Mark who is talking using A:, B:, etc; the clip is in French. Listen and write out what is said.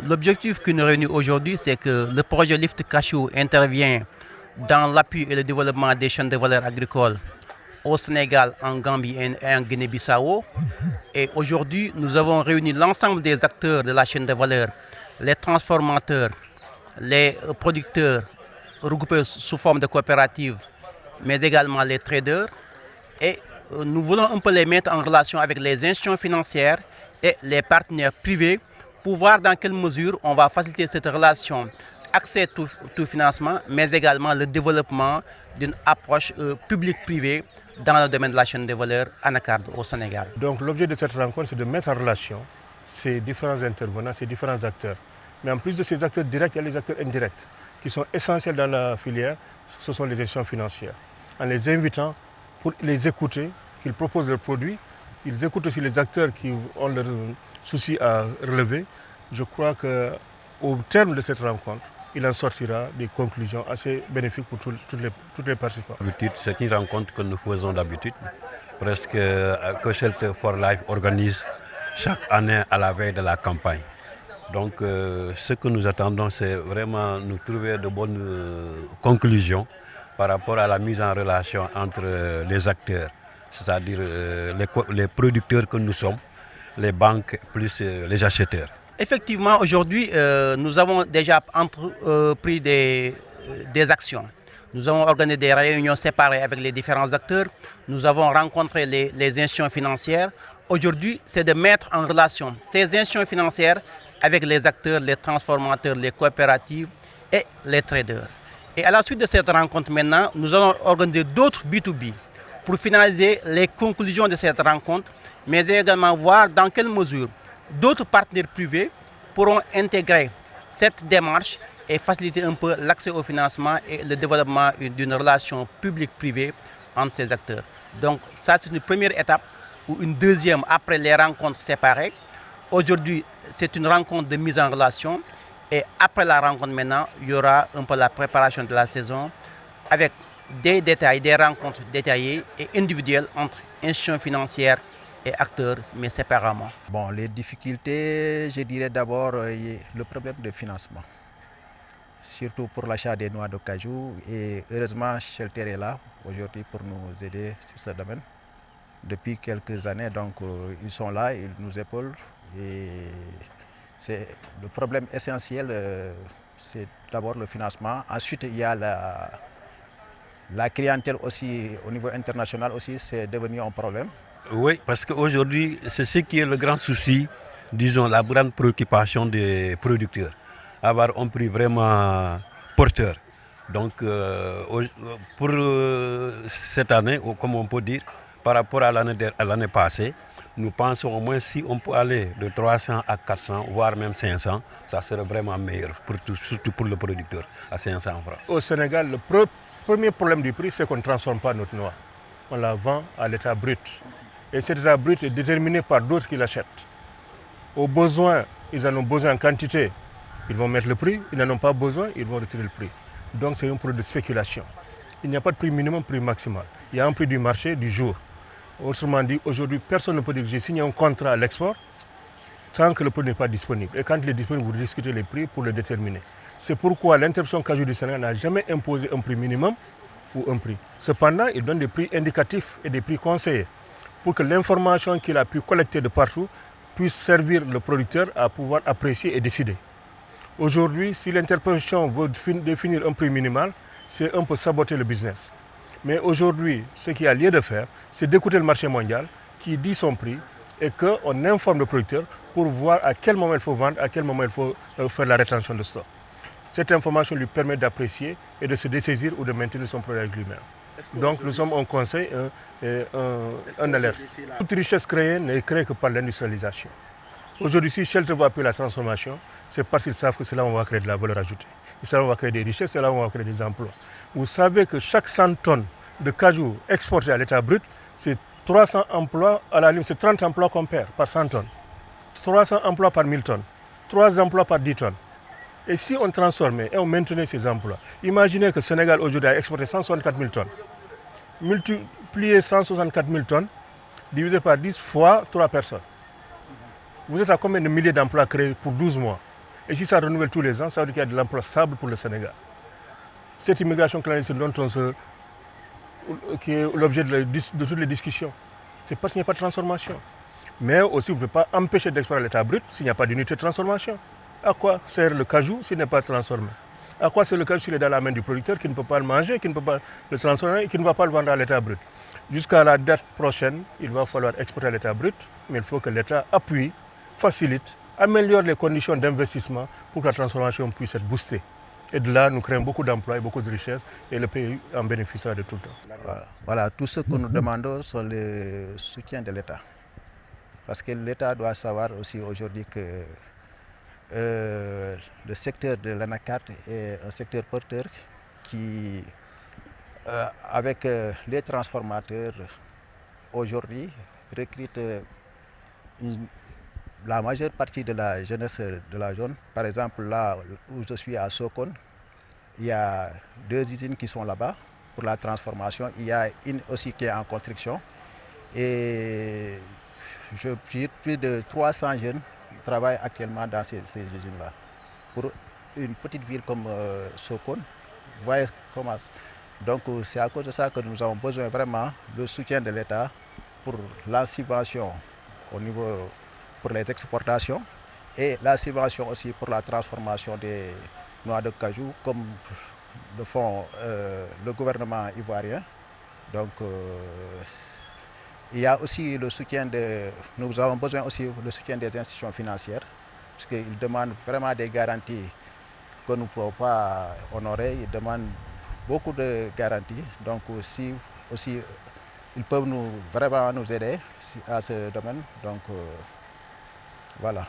A: L'objectif qui nous réunit aujourd'hui, c'est que le projet Lift Cashew intervient dans l'appui et le développement des chaînes de valeur agricoles au Sénégal, en Gambie et en Guinée-Bissau. Et aujourd'hui, nous avons réuni l'ensemble des acteurs de la chaîne de valeur, les transformateurs, les producteurs regroupés sous forme de coopératives, mais également les traders. Et nous voulons un peu les mettre en relation avec les institutions financières et les partenaires privés pour voir dans quelle mesure on va faciliter cette relation, accès tout financement, mais également le développement d'une approche publique-privée dans le domaine de la chaîne de valeur anacarde au Sénégal.
B: Donc l'objet de cette rencontre, c'est de mettre en relation ces différents intervenants, ces différents acteurs. Mais en plus de ces acteurs directs, il y a les acteurs indirects qui sont essentiels dans la filière, ce sont les institutions financières. En les invitant pour les écouter, qu'ils proposent leurs produits, ils écoutent aussi les acteurs qui ont leurs soucis à relever. Je crois qu'au terme de cette rencontre, il en sortira des conclusions assez bénéfiques pour toutes les participants.
C: C'est une rencontre que nous faisons d'habitude, presque que Shelter for Life organise chaque année à la veille de la campagne. Donc ce que nous attendons, c'est vraiment nous trouver de bonnes conclusions par rapport à la mise en relation entre les acteurs, c'est-à-dire les producteurs que nous sommes, les banques plus les acheteurs.
A: Effectivement, aujourd'hui, nous avons déjà entrepris des actions. Nous avons organisé des réunions séparées avec les différents acteurs. Nous avons rencontré les institutions financières. Aujourd'hui, c'est de mettre en relation ces institutions financières avec les acteurs, les transformateurs, les coopératives et les traders. Et à la suite de cette rencontre maintenant, nous allons organiser d'autres B2B pour finaliser les conclusions de cette rencontre, mais également voir dans quelle mesure d'autres partenaires privés pourront intégrer cette démarche et faciliter un peu l'accès au financement et le développement d'une relation publique-privée entre ces acteurs. Donc ça, c'est une première étape ou une deuxième après les rencontres séparées. Aujourd'hui, c'est une rencontre de mise en relation et après la rencontre maintenant, il y aura un peu la préparation de la saison avec des détails, des rencontres détaillées et individuelles entre institutions financières et acteurs, mais séparément.
D: Bon, les difficultés, je dirais d'abord le problème de financement, surtout pour l'achat des noix de cajou. Et heureusement, Shelter est là aujourd'hui pour nous aider sur ce domaine. Depuis quelques années, donc, ils sont là, ils nous épaulent. Et c'est le problème essentiel, c'est d'abord le financement. Ensuite, il y a la clientèle aussi, au niveau international aussi, c'est devenu un problème.
C: Oui, parce qu'aujourd'hui, c'est ce qui est le grand souci, disons, la grande préoccupation des producteurs. Avoir un prix vraiment porteur. Donc, pour cette année, comme on peut dire, par rapport à l'année passée, nous pensons au moins si on peut aller de 300 à 400, voire même 500, ça serait vraiment meilleur, surtout pour le producteur, à 500 francs.
B: Au Sénégal, le premier problème du prix, c'est qu'on ne transforme pas notre noix. On la vend à l'état brut. Et cet état brut est déterminé par d'autres qui l'achètent. Au besoin, ils en ont besoin en quantité, ils vont mettre le prix. Ils n'en ont pas besoin, ils vont retirer le prix. Donc c'est un produit de spéculation. Il n'y a pas de prix minimum, prix maximal. Il y a un prix du marché du jour. Autrement dit, aujourd'hui, personne ne peut dire que j'ai signé un contrat à l'export tant que le produit n'est pas disponible. Et quand il est disponible, vous discutez les prix pour le déterminer. C'est pourquoi l'interruption cajou du Sénégal n'a jamais imposé un prix minimum ou un prix. Cependant, il donne des prix indicatifs et des prix conseillés pour que l'information qu'il a pu collecter de partout puisse servir le producteur à pouvoir apprécier et décider. Aujourd'hui, si l'interprofession veut définir un prix minimal, c'est un peu saboter le business. Mais aujourd'hui, ce qu'il y a lieu de faire, c'est d'écouter le marché mondial qui dit son prix et qu'on informe le producteur pour voir à quel moment il faut vendre, à quel moment il faut faire la rétention de stock. Cette information lui permet d'apprécier et de se dessaisir ou de maintenir son produit avec lui-même. Donc nous sommes un conseil, un alerte. Toute richesse créée n'est créée que par l'industrialisation. Aujourd'hui, si Shelter va appuyer la transformation, c'est parce qu'ils savent que c'est là où on va créer de la valeur ajoutée. C'est là où on va créer des richesses, c'est là où on va créer des emplois. Vous savez que chaque 100 tonnes de cajou exporté à l'état brut, c'est 300 emplois, à la limite, c'est 30 emplois qu'on perd par 100 tonnes. 300 emplois par 1000 tonnes, 3 emplois par 10 tonnes. Et si on transformait et on maintenait ces emplois, imaginez que le Sénégal aujourd'hui a exporté 164 000 tonnes. Multiplier 164 000 tonnes, divisé par 10 fois 3 personnes. Vous êtes à combien de milliers d'emplois créés pour 12 mois? Et si ça renouvelle tous les ans, ça veut dire qu'il y a de l'emploi stable pour le Sénégal. Cette immigration clandestine qui est l'objet de toutes les discussions, c'est parce qu'il n'y a pas de transformation. Mais aussi, vous ne pouvez pas empêcher d'exploiter l'état brut s'il n'y a pas d'unité de transformation. À quoi sert le cajou s'il n'est pas transformé? À quoi sert le cajou s'il est dans la main du producteur qui ne peut pas le manger, qui ne peut pas le transformer et qui ne va pas le vendre à l'état brut? Jusqu'à la date prochaine, il va falloir exporter à l'état brut, mais il faut que l'État appuie, facilite, améliore les conditions d'investissement pour que la transformation puisse être boostée. Et de là, nous créons beaucoup d'emplois et beaucoup de richesses et le pays en bénéficiera de tout le temps.
D: Voilà, tout ce que nous demandons, c'est le soutien de l'État. Parce que l'État doit savoir aussi aujourd'hui que le secteur de l'anacarte est un secteur porteur qui, avec les transformateurs, aujourd'hui, recrute la majeure partie de la jeunesse de la zone. Par exemple, là où je suis à Sokone, il y a 2 usines qui sont là-bas pour la transformation. Il y a une aussi qui est en construction. Et plus de 300 jeunes travaillent actuellement dans ces usines-là. Pour une petite ville comme Sokone, vous voyez comment. Donc c'est à cause de ça que nous avons besoin vraiment du soutien de l'État pour la subvention au niveau pour les exportations et la subvention aussi pour la transformation des noix de cajou comme le font le gouvernement ivoirien. Donc il y a aussi le soutien nous avons besoin aussi du soutien des institutions financières parce qu'ils demandent vraiment des garanties que nous ne pouvons pas honorer. Ils demandent beaucoup de garanties. Donc si aussi ils peuvent vraiment nous aider à ce domaine. Donc voilà.